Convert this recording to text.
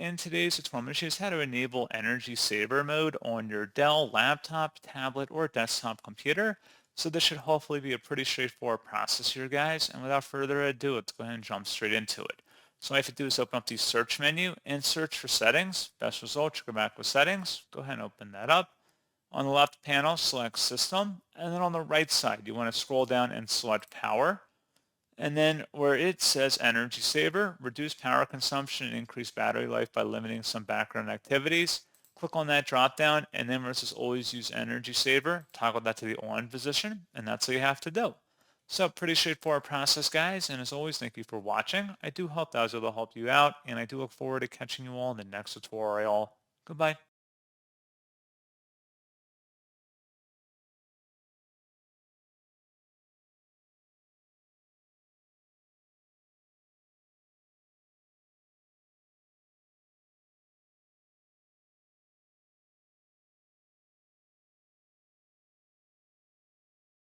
in today's tutorial, I'm going to show you how to enable energy saver mode on your Dell laptop, tablet, or desktop computer. So this should hopefully be a pretty straightforward process here, guys. And without further ado, let's go ahead and jump straight into it. So all I have to do is open up the search menu and search for settings. Best result, you go back with settings. Go ahead and open that up. On the left panel, select system. And then on the right side, you want to scroll down and select power. And then where it says energy saver, reduce power consumption and increase battery life by limiting some background activities. Click on that drop down, and then where it says always use energy saver, toggle that to the on position, and that's all you have to do. So pretty straightforward process, guys. And as always, thank you for watching. I do hope that was able to help you out, and I do look forward to catching you all in the next tutorial. Goodbye.